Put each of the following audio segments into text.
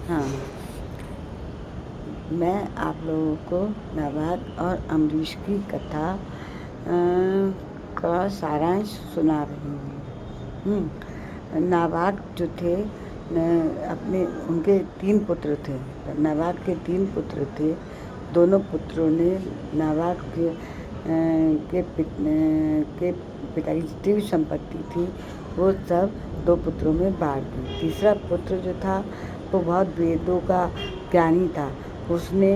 हाँ, मैं आप लोगों को नाभाग और अम्बरीश की कथा का सारांश सुना रही हूँ। नाभाग जो थे अपने उनके 3 पुत्र थे। नाभाग के 3 पुत्र थे। दोनों पुत्रों ने नाभाग के पिताजी की जितनी भी संपत्ति थी वो सब 2 पुत्रों में बांट दी। तीसरा पुत्र जो था वो बहुत वेदों का ज्ञानी था। उसने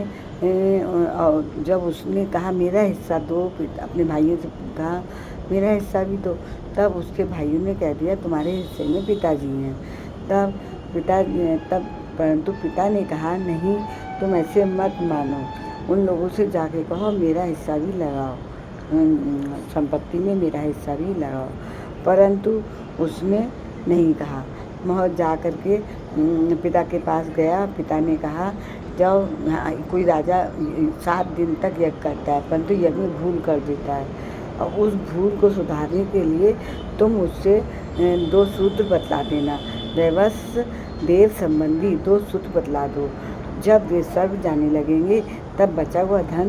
जब उसने कहा मेरा हिस्सा दो, अपने भाइयों से कहा मेरा हिस्सा भी दो, तब उसके भाइयों ने कह दिया तुम्हारे हिस्से में पिताजी हैं। परंतु पिता ने कहा नहीं, तुम ऐसे मत मानो, उन लोगों से जाके कहो मेरा हिस्सा भी लगाओ, संपत्ति में मेरा हिस्सा भी लगाओ। परंतु उसने नहीं कहा। वह जा कर के पिता के पास गया। पिता ने कहा जाओ, कोई राजा 7 दिन तक यज्ञ करता है परंतु यज्ञ में भूल कर देता है, और उस भूल को सुधारने के लिए तुम उससे 2 सूत्र बतला देना, दैवस्य देव संबंधी 2 सूत्र बतला दो। जब वे सर्व जाने लगेंगे तब बचा हुआ धन,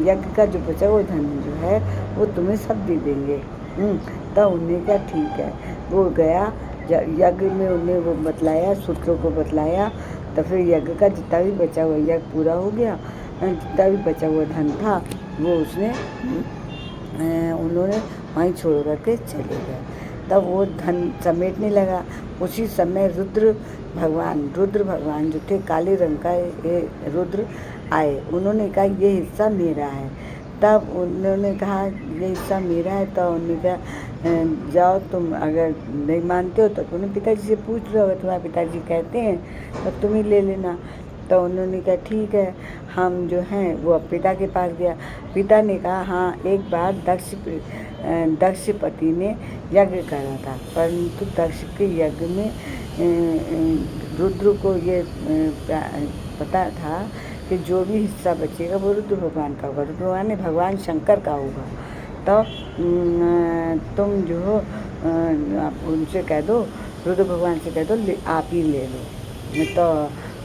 यज्ञ का जो बचा हुआ धन जो है वो तुम्हें सब दे देंगे। तब उन्होंने कहा ठीक है। वो गया, यज्ञ में उन्हें वो बतलाया, सूत्रों को बतलाया। तो फिर यज्ञ का जितना भी बचा हुआ यज्ञ पूरा हो गया। जितना भी बचा हुआ धन था वो उन्होंने वहीं छोड़ करके चले गए। तब वो धन समेटने लगा। उसी समय रुद्र भगवान जो थे, काले रंग का रुद्र आए। उन्होंने कहा ये हिस्सा मेरा है। तब उन्होंने कहा ये हिस्सा मेरा है। तो उन्होंने कहा जाओ, तुम अगर नहीं मानते हो तो तुमने पिताजी से पूछ लो, अगर तुम्हारे पिताजी कहते हैं तो तुम ही ले लेना। तो उन्होंने कहा ठीक है, हम जो हैं वो पिता के पास गया। पिता ने कहा हाँ, एक बार दक्षपति ने यज्ञ करा था, परंतु दक्ष के यज्ञ में रुद्र को ये पता था कि जो भी हिस्सा बचेगा वो रुद्र भगवान का होगा, रुद्र भगवान ने भगवान शंकर का होगा। तो तुम जो हो उनसे कह दो, रुद्र भगवान से कह दो आप ही ले लो। तो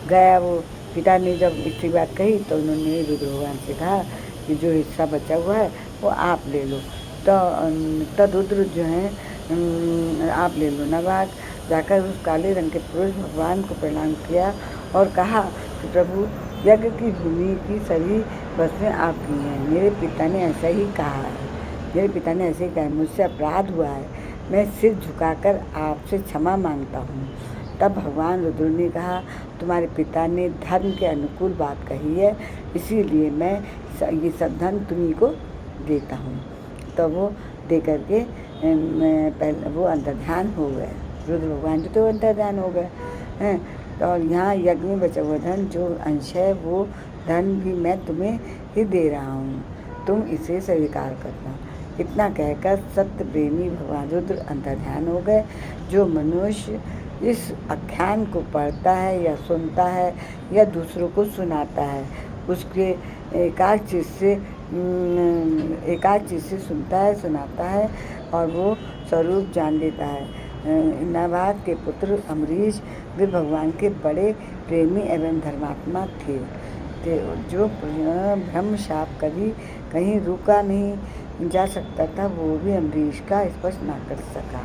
गया वो, पिता ने जब इतनी बात कही तो उन्होंने रुद्र भगवान से कहा कि जो हिस्सा बचा हुआ है वो आप ले लो। तो रुद्र जो है आप ले लो। नाभाग जाकर उस काले रंग के पुरुष भगवान को प्रणाम किया और कहा कि प्रभु, यज्ञ की भूमि की सभी वस्तुएं आपकी हैं। मेरे पिता ने ऐसा ही कहा है, मुझसे अपराध हुआ है, मैं सिर झुकाकर आपसे क्षमा मांगता हूँ। तब भगवान रुद्र ने कहा तुम्हारे पिता ने धर्म के अनुकूल बात कही है, इसीलिए मैं ये सब धन तुम्ही को देता हूँ। तो वो दे करके पहले वो अंतर्ध्यान हो गए। रुद्र भगवान जो तो अंतर्ध्यान हो गए हैं। और यहाँ यज्ञ में बचा हुआ धन जो अंश है वो धन भी मैं तुम्हें ही दे रहा हूँ, तुम इसे स्वीकार करना। इतना कहकर सत्य प्रेमी भगवान रुद्र अंतर्ध्यान हो गए। जो मनुष्य इस आख्यान को पढ़ता है या सुनता है या दूसरों को सुनाता है, उसके एकाग्र चित्त से सुनता है, सुनाता है और वो स्वरूप जान लेता है। नाभाग के पुत्र अम्बरीश वे भगवान के बड़े प्रेमी एवं धर्मात्मा थे, जो ब्रह्म शाप कभी कहीं रुका नहीं जा सकता था, वो भी अम्बरीश का स्पर्श ना कर सका।